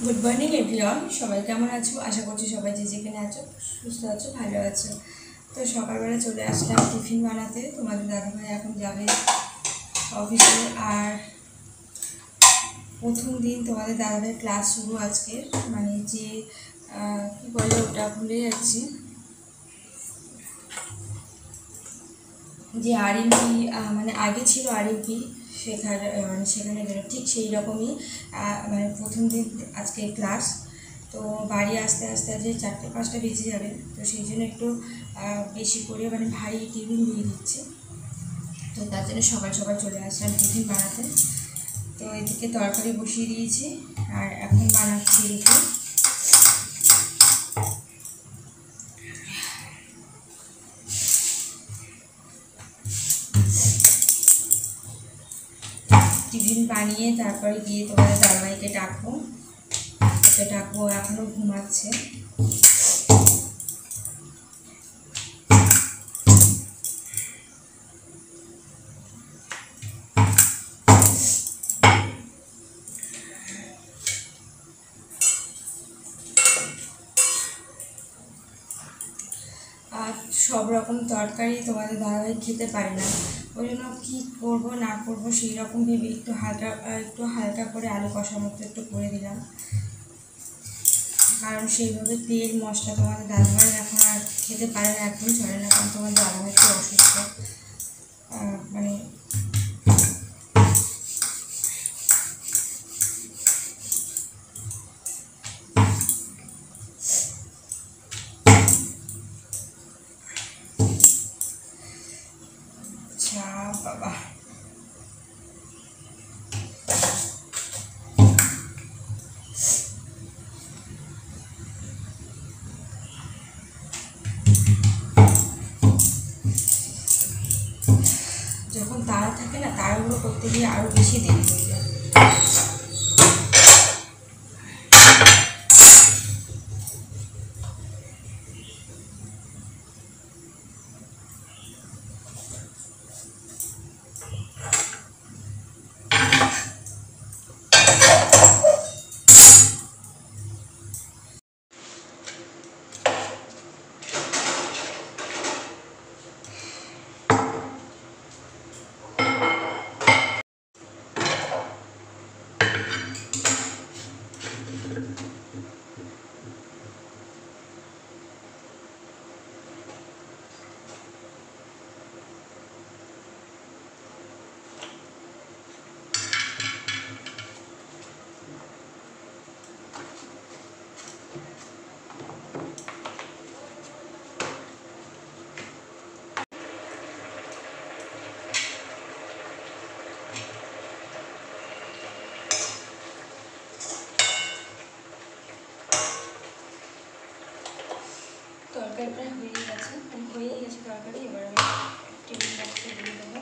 Good morning everyone, সবাই কেমন আছো? আশা করছি সবাই যে যেখানে আছো সুস্থ আছো, ভালো আছো। তো সকালবেলা চলে আসলাম টিফিন বানাতে। তোমাদের দাদাভাই এখন যাবে অফিসে। আর প্রথম দিন তোমাদের দাদাভাই ক্লাস শুরু আজকে, মানে যে কী বলে ওটা ভুলে যাচ্ছি, যে আরএমপি, মানে আগে ছিল আরএমপি, সেখানে গেল ঠিক সেই রকমই। মানে প্রথম দিন আজকে ক্লাস। তো বাড়ি আসতে আসতে যে 4টে-5টা বেজে যাবে, তো সেই জন্য একটু বেশি করে মানে ভারী টিফিন দিয়ে দিচ্ছে। তো তার জন্য সকাল সকাল চলে আসলাম টিফিন বানাতে। তো এদিকে তরকারি বসিয়ে দিয়েছি আর এখন বানাচ্ছি এদিকে টিফিন বানিয়ে তারপরে গিয়ে তোমাদের দাদাভাইকে ডাকবো। ওকে ডাকবো, এখনও ঘুমাচ্ছে। আর সব রকম তরকারি তোমাদের দাদাভাই খেতে পারে না, ওই জন্য কী করবো না করবো সেই রকম ভেবে একটু হালকা করে আলু কষার মতো একটু করে দিলাম। কারণ সেইভাবে তেল মশলা তোমাদের দাদাভাই এখন আর খেতে পারে না, একদম চলে না, কারণ তোমাদের দাদাভাই একটু অসুস্থ। মানে আচ্ছা বাবা, যখন তাড়া থাকে না, তাড়াগুলো করতে গিয়ে আরও বেশি দেরি হয়ে যায়। তরকারিটা হয়ে গেছে তরকারি। এবার আমি টিফিন বক্সে দিয়ে দেবো।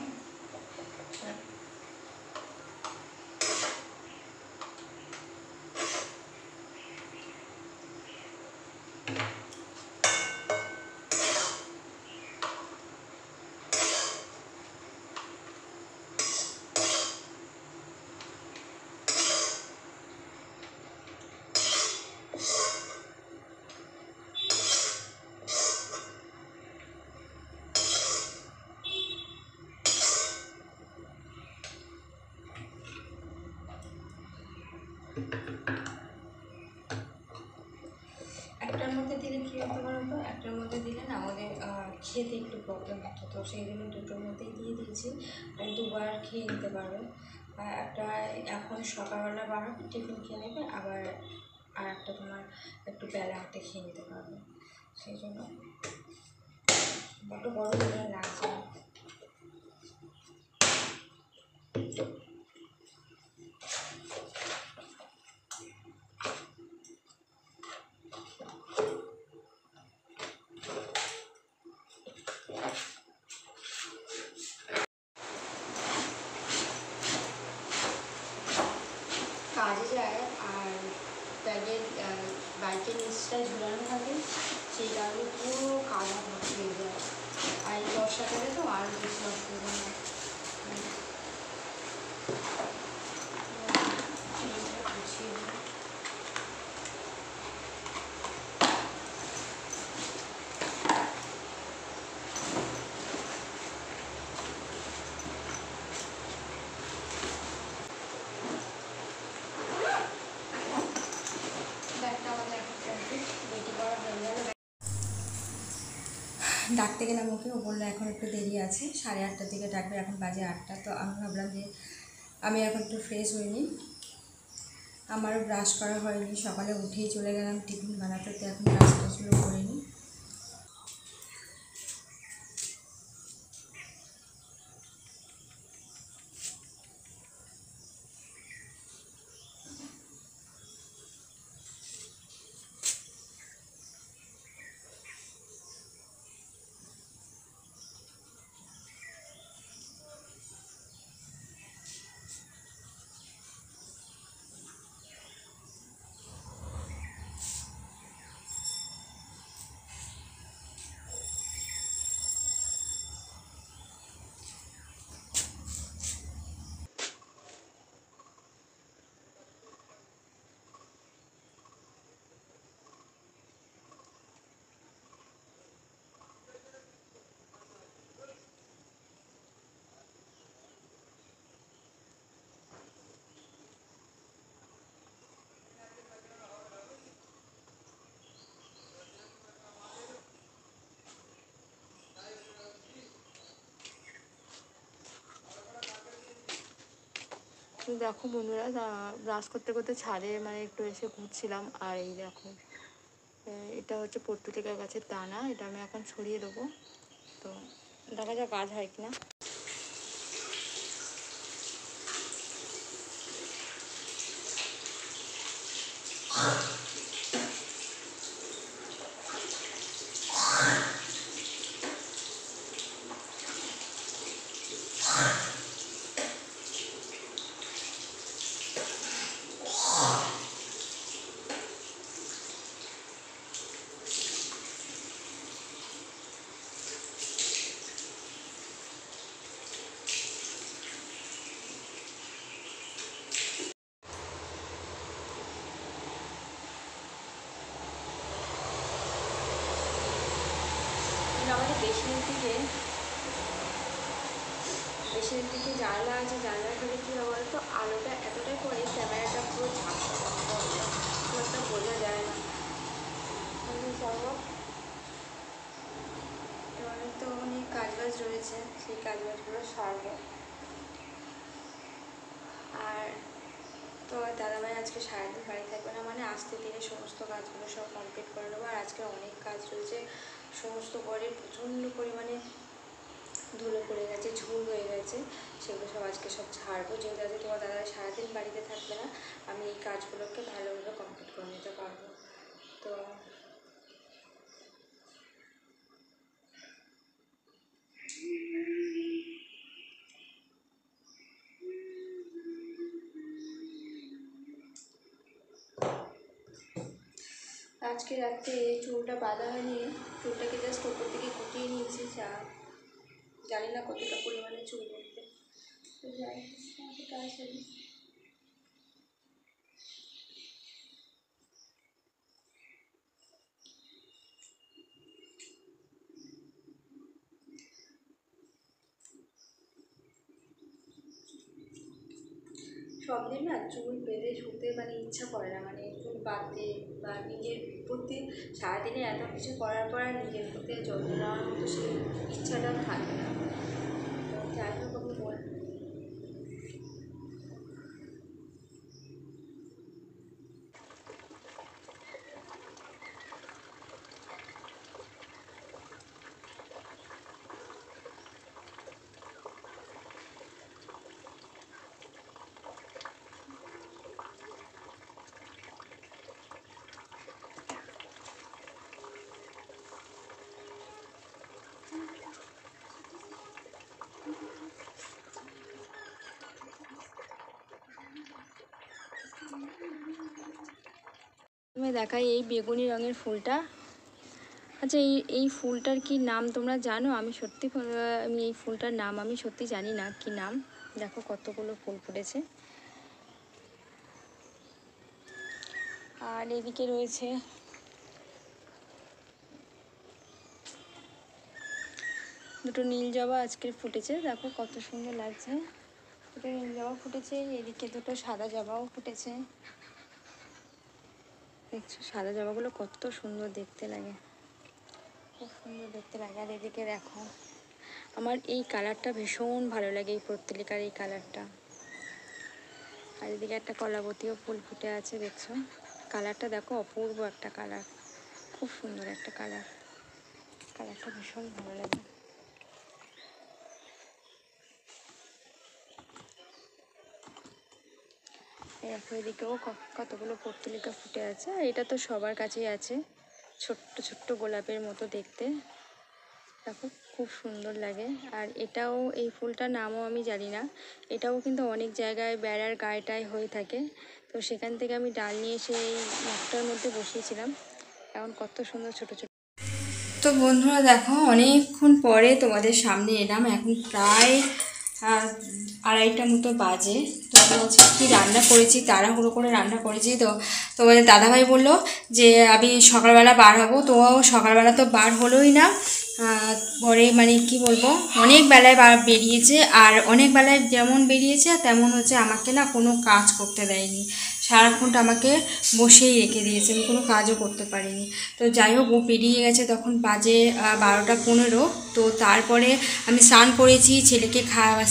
একটার মধ্যে দিলে কী হতে পারতো, একটার মধ্যে দিলে না আমাদের খেতে একটু প্রবলেম হতো, তো সেই জন্য দুটোর মধ্যেই দিয়ে দিয়েছি। আর দুবার খেয়ে নিতে পারবে। একটা এখন সকালবেলা বানাবে, টিফিন খেয়ে নেবে, আবার আর একটা তোমার একটু বেলা হাতে খেয়ে নিতে পারবে। সেই জন্য বড্ড বড় করে লাগছে না। কাজে যায় আর ব্যাগের বাইকের নিচটায় ঝুলানো থাকে, সেই কারণে পুরো কাদা ভর্তি হয়ে যায়। আর এই বর্ষাকালে তো আরও বেশি অসুবিধা হয়। গুছিয়ে দিই। ডাকতে গেলাম ওকে, ও বললো এখন একটু দেরি আছে, 8:30টার দিকে ডাকবে, এখন বাজে 8টা। তো আমি ভাবলাম যে আমি এখন একটু ফ্রেশ হইনি, আমারও ব্রাশ করা হয়নি, সকালে উঠেই চলে গেলাম টিফিন বানাতে, তো এখন ব্রাশ টাশগুলো করিনি। দেখো বন্ধুরা, ব্রাশ করতে করতে ছাদে মানে একটু এসে ঘুরছিলাম, আর এই দেখো এটা হচ্ছে পর্তুলিকা গাছের দানা, এটা আমি এখন ছড়িয়ে দেবো, তো দেখা যাক কাজ হয় কিনা। আমাদের বেশির দিকে জানলা আছে, জানলার ফলে কী হবে বলতো, আলোটা এতটাই পড়ে ক্যামেরাটা পুরো ঝাপটা বোঝা যায় না। এবারে তো অনেক কাজবাজ রয়েছে, সেই কাজবাজগুলো সারবো। আর তো দাদাভাই আজকে সারাদিন বাড়ি থাকবে না, মানে আজকে দিনে সমস্ত কাজগুলো সব কমপ্লিট করে নেবো। আর আজকে অনেক কাজ রয়েছে, সমস্ত ঘরে প্রচণ্ড পরিমাণে ধুলো পড়ে গেছে, ঝুল হয়ে গেছে, সেগুলো সব আজকে সব ছাড়বো। যেহেতু আজকে তোমার দাদা সারাদিন বাড়িতে থাকবে না, আমি এই কাজগুলোকে ভালোভাবে কমপ্লিট করে নিতে পারবো। তো আজকে রাত্রে চুলটা বাঁধা হয়নি, চুলটাকে জাস্ট ওপর থেকে গুটিয়ে নিয়েছি, জানি না কতটা পরিমাণে চুল উঠবে, তো যাই তাড়াতাড়ি। সব দিন না চুল বেঁধে শুতে মানে ইচ্ছা করে না, মানে চুল বাঁধতে বা নিজের প্রতি সারাদিনে এত কিছু করার পর নিজের প্রতি যত্ন নেওয়ার মতো সেই ইচ্ছাটা থাকে না। তো যাই হোক আমি তুমি দেখাই এই বেগুনি রঙের ফুলটা। আচ্ছা, এই ফুলটার কি নাম তোমরা জানো? আমি এই ফুলটার নাম আমি সত্যি জানি না কি নাম। দেখো কতগুলো ফুল ফুটেছে। আর এদিকে রয়েছে দুটো নীল জবা আজকে ফুটেছে, দেখো কত সুন্দর লাগছে। দুটো নীল জবা ফুটেছে, এদিকে দুটো সাদা জবাও ফুটেছে। দেখছো সাদা জবাগুলো কত সুন্দর দেখতে লাগে। খুব সুন্দর দেখতে লাগে। আর এদিকে দেখো, আমার এই কালারটা ভীষণ ভালো লাগে, এই পর্তুলিকার এই কালারটা। আর এদিকে একটা কলাবতীও ফুল ফুটে আছে, দেখছো কালারটা দেখো, অপূর্ব একটা কালার, খুব সুন্দর একটা কালার, কালারটা ভীষণ ভালো লাগে। দেখো এদিকেও কতগুলো পর্তুলিকা ফুটে আছে। আর এটা তো সবার কাছেই আছে, ছোট্ট ছোট্ট গোলাপের মতো দেখতে, দেখো খুব সুন্দর লাগে। আর এটাও, এই ফুলটার নামও আমি জানি না, এটাও কিন্তু অনেক জায়গায় বেড়ার গায়েটায় হয়ে থাকে। তো সেখান থেকে আমি ডাল নিয়ে এসে এই মাঠটার মধ্যে বসিয়েছিলাম, এখন কত সুন্দর ছোট ছোট। তো বন্ধুরা দেখো, অনেকক্ষণ পরে তোমাদের সামনে এলাম, এখন প্রায় 2:30 মতো বাজে। তো হচ্ছে কী রান্না করেছি, তাড়াহুড়ো করে রান্না করেছি। তো তোমাদের দাদাভাই বললো যে আমি সকালবেলা বার হবো, তো সকালবেলা তো বার হলোই না। পরে মানে কি বলবো, অনেক বেলায় বেরিয়েছে, আর অনেক বেলায় যেমন বেরিয়েছে তেমন হচ্ছে আমাকে না কোনো কাজ করতে দেয়নি, সারাক্ষণটা আমাকে বসেই রেখে দিয়েছে, আমি কোনো কাজও করতে পারিনি। তো যাই হোক, ও পেরিয়ে গেছে, তখন বাজে 12টা 15। তো তারপরে আমি স্নান করেছি, ছেলেকে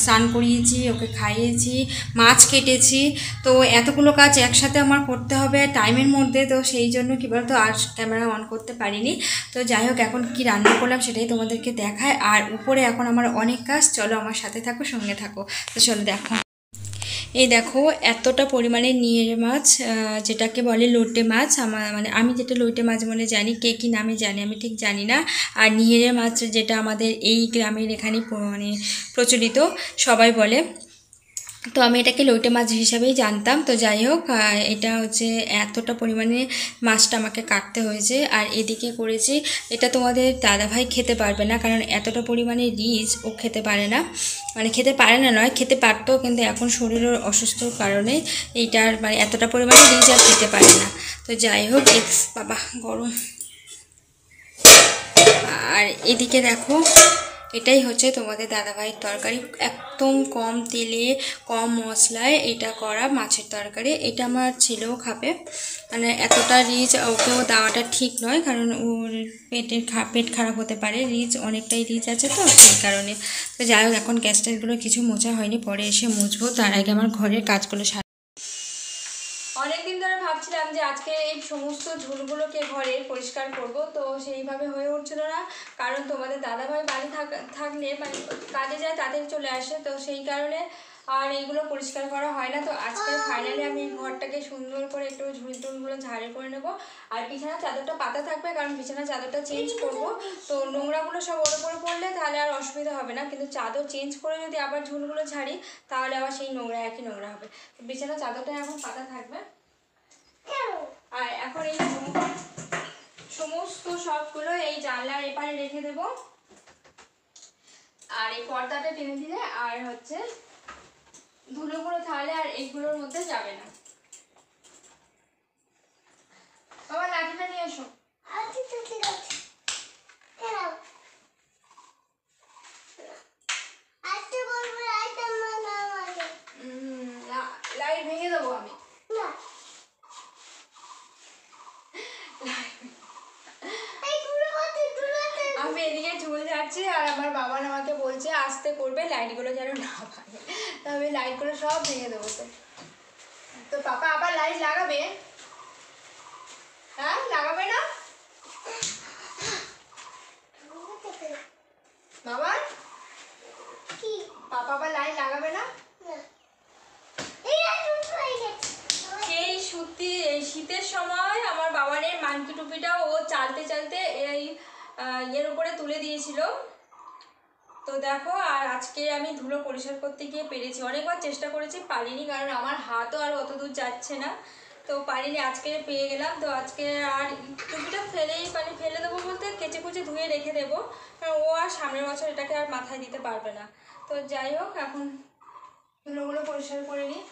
স্নান করিয়েছি, ওকে খাইয়েছি, মাছ কেটেছি। তো এতগুলো কাজ একসাথে আমার করতে হবে টাইমের মধ্যে, তো সেই জন্য কী বলতো আর ক্যামেরা অন করতে পারিনি। তো যাই হোক, এখন কি রান্না করলাম সেটাই তোমাদেরকে দেখায়। আর উপরে এখন আমার অনেক কাজ, চলো আমার সাথে থাকো, সঙ্গে থাকো। তো চলো দেখো, এই দেখো এতটা পরিমাণে নিয়ের মাছ, যেটাকে বলে লোটে মাছ, আমার মানে আমি যেটা লোটে মাছ বলে জানি, কে কী নামে জানি আমি ঠিক জানি না। আর নিহেরে মাছ যেটা আমাদের এই গ্রামের এখানে মানে প্রচলিত, সবাই বলে। তো আমি এটাকে লইটে মাছ হিসাবেই জানতাম। তো যাই হোক, এটা হচ্ছে এতটা পরিমাণে মাছটা আমাকে কাটতে হয়েছে। আর এদিকে করেছি, এটা তোমাদের দাদাভাই খেতে পারবে না, কারণ এতটা পরিমাণে রিচ ও খেতে পারে না, মানে খেতে পারে না নয়, খেতে পারতো, কিন্তু এখন শরীরের অসুস্থর কারণে এইটার মানে এতটা পরিমাণে রিচ আর খেতে পারে না। তো যাই হোক, বাবা গরম। আর এদিকে দেখো, এটাই হচ্ছে তোমাদের দাদাভাইয়ের তরকারি, একদম কম তেলে কম মশলায় এটা করা মাছের তরকারি। এটা আমার ছেলেও খাবে, মানে এতটা রিচ ওকেও দেওয়াটা ঠিক নয়, কারণ ওর পেট খারাপ হতে পারে, রিচ অনেকটাই রিচ আছে তো সেই কারণে। তো যাই হোক, এখন গ্যাস ট্যাসগুলো কিছু মোছা হয়নি, পরে এসে মুছবো, তার আগে আমার ঘরের কাজগুলো অনেকদিন ধরে ভাবছিলাম যে আজকে এই সমস্ত ঝুলগুলোকে ঘরে পরিষ্কার করব, তো সেইভাবে হয়ে উঠছিল না, কারণ তোমাদের দাদাভাই বাড়ি থাকলে মানে কাজে যায়, তাদের চলে আসে, তো সেই কারণে আর এইগুলো পরিষ্কার করা হয় না। তো আজকে ফাইনালি আমি ঘরটাকে সুন্দর করে একটু ঝুলটুলগুলো ঝাড়ে করে নেব। আর বিছানার চাদরটা পাতা থাকবে, কারণ বিছানার চাদরটা চেঞ্জ করব, তো নোংরাগুলো সব ওর উপরে পড়লে তাহলে আর অসুবিধা হবে না, কিন্তু চাদর চেঞ্জ করে যদি আবার ঝুলগুলো ঝাড়ি তাহলে আবার সেই নোংরা একই নোংরা হবে। তো বিছানার চাদরটা এখন পাতা থাকবে। আর এখন এই সমস্ত সবগুলো এই জানলার এপারে রেখে দেব, আর এই পর্দাটা টেনে দিলে আর হচ্ছে ধুলোগুলো তাহলে আর এইগুলোর মধ্যে যাবে না। বাবা লাঠিটা নিয়ে এসো। লাইট ভেঙে দেবো আমি। আমি এদিকে ঝুল যাচ্ছি, আর আমার বাবা আমাকে বলছে আস্তে করবে, লাইটগুলো যেন না ভাঙে, তো আমি লাইটগুলো সব ভেঙে দেবো। তো পাপা আবার লাইট লাগাবে, হ্যাঁ লাগাবে না বাবা? কি পাপা আবার লাইট লাগাবে না? সেই শীতের সময় আমার বাবানের মানকি টুপিটা ও চালতে চালতে এই এর উপরে তুলে দিয়েছিল। তো দেখো, আর আজকে আমি ধুলো পরিষ্কার করতে গিয়ে পেরেছি, অনেকবার চেষ্টা করেছি পারিনি, কারণ আমার হাতও আর অত দূর যাচ্ছে না, তো পারিনি, আজকে পেয়ে গেলাম। তো আজকে আর টুপিটা ফেলে দেবো বলতে কেচে কুচে ধুয়ে রেখে দেবো, কারণ ও আর সামনের বছর এটাকে আর মাথায় দিতে পারবে না। তো যাই হোক, এখন ধুলোগুলো পরিষ্কার করে নিই।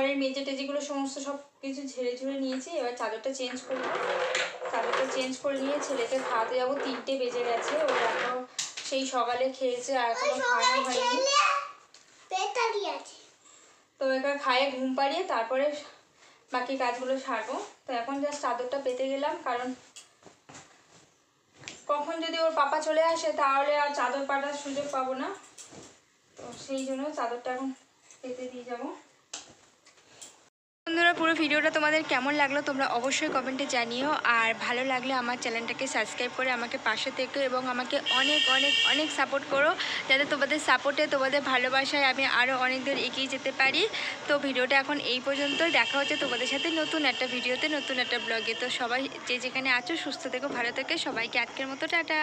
ঘরের মেজে টেজেগুলো সমস্ত সব কিছু ঝেড়ে ঝুড়ে নিয়েছি। এবার চাদরটা চেঞ্জ করবো। চাদরটা চেঞ্জ করে নিয়ে ছেলেকে খাওয়াতে যাবো। 3টে বেজে গেছে, ও এখনো সেই সকালে খেয়েছে আর এখনো খাওয়ানো হয়নি। তো এবার খাইয়ে ঘুম পাড়িয়ে তারপরে বাকি কাজগুলো সারবো। তো এখন জাস্ট চাদরটা পেতে গেলাম, কারণ কখন যদি ওর পাপা চলে আসে তাহলে আর চাদর পাতার সুযোগ পাবো না। তো সেই জন্য চাদরটা এখন পেতে দিয়ে যাবো। বন্ধুরা, পুরো ভিডিওটা তোমাদের কেমন লাগলো তোমরা অবশ্যই কমেন্টে জানিও। আর ভালো লাগলে আমার চ্যানেলটাকে সাবস্ক্রাইব করে আমাকে পাশে থেকো এবং আমাকে অনেক অনেক অনেক সাপোর্ট করো, যাতে তোমাদের সাপোর্টে, তোমাদের ভালোবাসায় আমি আরও অনেক দূর এগিয়ে যেতে পারি। তো ভিডিওটা এখন এই পর্যন্তই। দেখা হচ্ছে তোমাদের সাথে নতুন একটা ভিডিওতে, নতুন একটা ব্লগে। তো সবাই যে যেখানে আছো সুস্থ থেকো, ভালো থেকো। সবাইকে আজকের মতো টাটা।